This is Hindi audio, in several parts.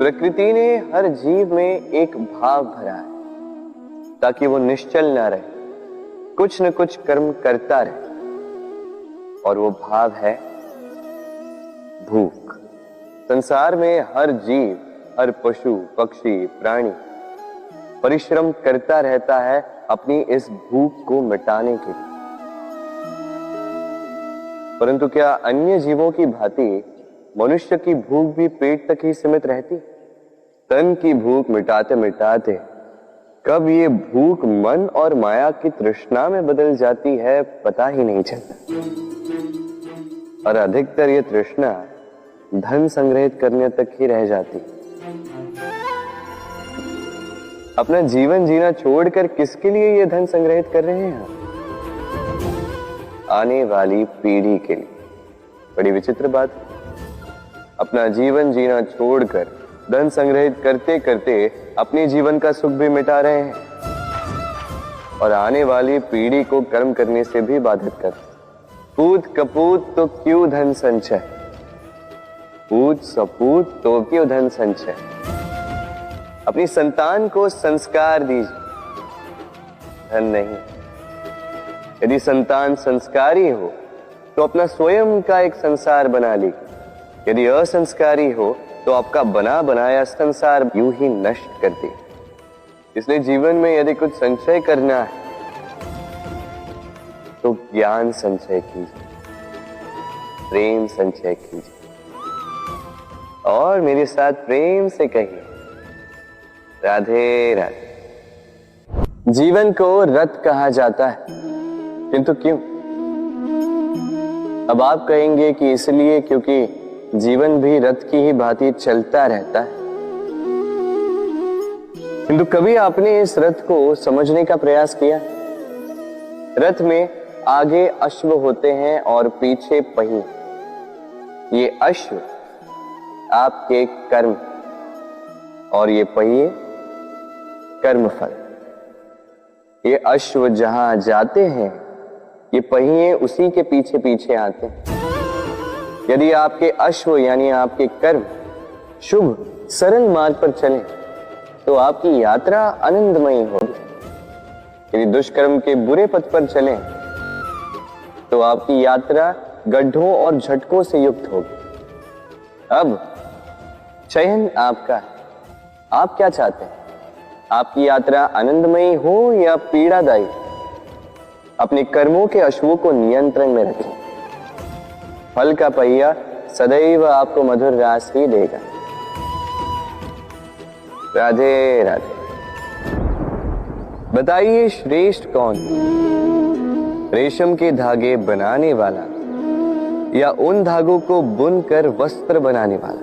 प्रकृति ने हर जीव में एक भाव भरा है ताकि वो निश्चल ना रहे, कुछ न कुछ कर्म करता रहे, और वो भाव है भूख। संसार में हर जीव, हर पशु पक्षी प्राणी परिश्रम करता रहता है अपनी इस भूख को मिटाने के लिए। परंतु क्या अन्य जीवों की भांति मनुष्य की भूख भी पेट तक ही सीमित रहती? तन की भूख मिटाते मिटाते कब ये भूख मन और माया की तृष्णा में बदल जाती है पता ही नहीं चलता। और अधिकतर ये तृष्णा धन संग्रहित करने तक ही रह जाती। अपना जीवन जीना छोड़कर किसके लिए ये धन संग्रहित कर रहे हैं? आने वाली पीढ़ी के लिए। बड़ी विचित्र बात। अपना जीवन जीना छोड़कर धन संग्रहित करते करते अपने जीवन का सुख भी मिटा रहे हैं और आने वाली पीढ़ी को कर्म करने से भी बाधित कर। पूत कपूत तो क्यों धन संचय, पूत सपूत तो क्यों धन संचय। अपनी संतान को संस्कार दीजिए, धन नहीं। यदि संतान संस्कारी हो तो अपना स्वयं का एक संसार बना लीजिए। यदि असंस्कारी हो तो आपका बना बनाया संसार यूं ही नष्ट कर दे। इसलिए जीवन में यदि कुछ संचय करना है तो ज्ञान संचय कीजिए, प्रेम संचय कीजिए और मेरे साथ प्रेम से कहिए राधे राधे। जीवन को रथ कहा जाता है, किंतु क्यों? अब आप कहेंगे कि इसलिए क्योंकि जीवन भी रथ की ही भांति चलता रहता है। किंतु कभी आपने इस रथ को समझने का प्रयास किया? रथ में आगे अश्व होते हैं और पीछे पहिए। ये अश्व आपके कर्म और ये पहिए कर्मफल। ये अश्व जहां जाते हैं ये पहिए उसी के पीछे पीछे आते हैं। यदि आपके अश्व यानी आपके कर्म शुभ सरल मार्ग पर चले तो आपकी यात्रा आनंदमयी होगी। यदि दुष्कर्म के बुरे पथ पर चलें तो आपकी यात्रा गड्ढों और झटकों से युक्त होगी। अब चयन आपका है, आप क्या चाहते हैं? आपकी यात्रा आनंदमयी हो या पीड़ादायी? अपने कर्मों के अश्वों को नियंत्रण में रखें। फल का पहिया सदैव आपको मधुर रास ही देगा। राधे राधे। बताइए श्रेष्ठ कौन? रेशम के धागे बनाने वाला या उन धागों को बुनकर वस्त्र बनाने वाला?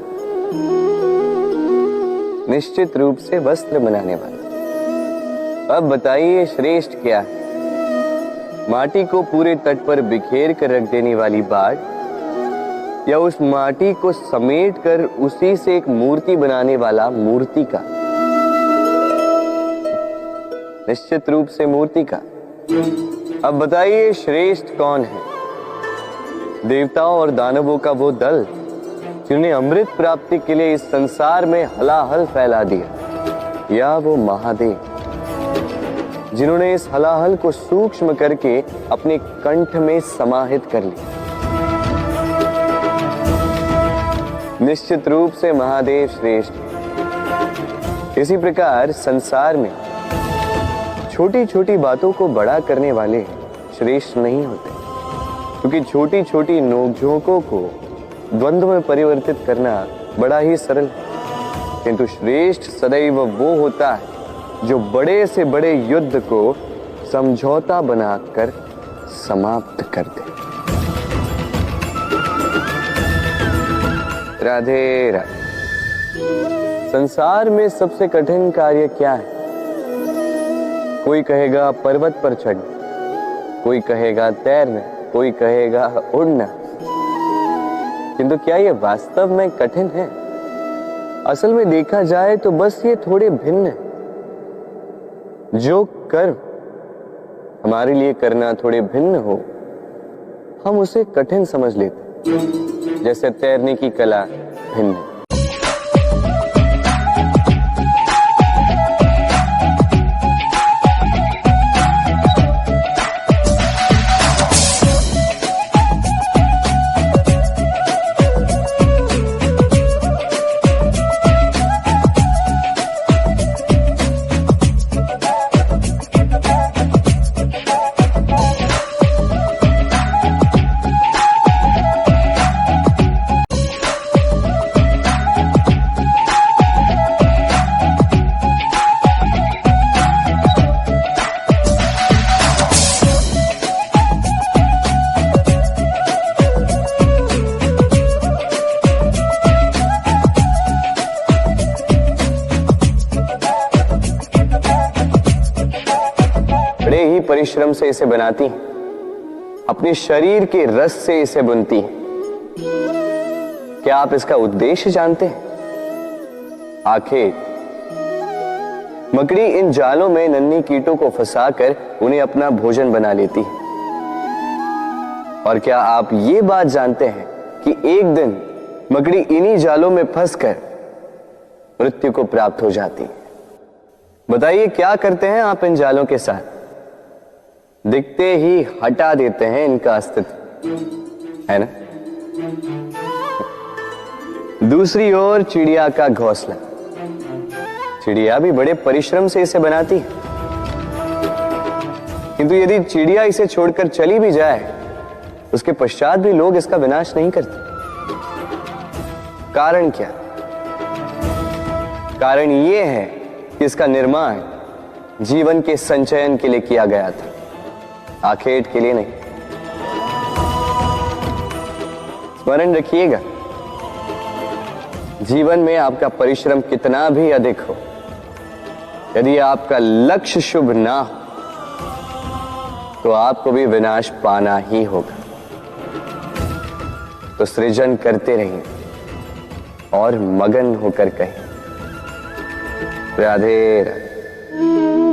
निश्चित रूप से वस्त्र बनाने वाला। अब बताइए श्रेष्ठ क्या है? माटी को पूरे तट पर बिखेर कर रख देने वाली बाढ़ या उस माटी को समेट कर उसी से एक मूर्ति बनाने वाला मूर्ति का? निश्चित रूप से मूर्ति का। अब बताइए श्रेष्ठ कौन है? देवताओं और दानवों का वो दल जिन्हें अमृत प्राप्ति के लिए इस संसार में हलाहल फैला दिया, या वो महादेव जिन्होंने इस हलाहल को सूक्ष्म करके अपने कंठ में समाहित कर लिया? निश्चित रूप से महादेव श्रेष्ठ। इसी प्रकार संसार में छोटी छोटी बातों को बड़ा करने वाले श्रेष्ठ नहीं होते, क्योंकि छोटी छोटी नोकझोंकों को द्वंद्व में परिवर्तित करना बड़ा ही सरल है। किंतु श्रेष्ठ सदैव वो होता है जो बड़े से बड़े युद्ध को समझौता बनाकर समाप्त कर दे। राधे राधे। संसार में सबसे कठिन कार्य क्या है? कोई कहेगा पर्वत पर चढ़ना, कोई कहेगा तैरना, कोई कहेगा उड़ना। किंतु क्या ये वास्तव में कठिन है? असल में देखा जाए तो बस ये थोड़े भिन्न है। जो कर्म हमारे लिए करना थोड़े भिन्न हो हम उसे कठिन समझ लेते, जैसे तैरने की कला भिन्न है। परिश्रम से इसे बनाती हैं, अपने शरीर के रस से इसे बुनती हैं। क्या आप इसका उद्देश्य जानते हैं? आखिर मकड़ी इन जालों में नन्ही कीटों को फंसाकर उन्हें अपना भोजन बना लेती है। और क्या आप ये बात जानते हैं कि एक दिन मकड़ी इन्हीं जालों में फंसकर मृत्यु को प्राप्त हो जाती है? बताइए क्या करते हैं आप इन जालों के साथ? दिखते ही हटा देते हैं इनका अस्तित्व, है ना? दूसरी ओर चिड़िया का घोंसला। चिड़िया भी बड़े परिश्रम से इसे बनाती है, किंतु यदि चिड़िया इसे छोड़कर चली भी जाए, उसके पश्चात भी लोग इसका विनाश नहीं करते। कारण क्या? कारण यह है कि इसका निर्माण जीवन के संचयन के लिए किया गया था, आखेट के लिए नहीं। स्मरण रखिएगा, जीवन में आपका परिश्रम कितना भी अधिक हो, यदि आपका लक्ष्य शुभ ना हो तो आपको भी विनाश पाना ही होगा। तो सृजन करते रहिए और मगन होकर कहें राधे राधे।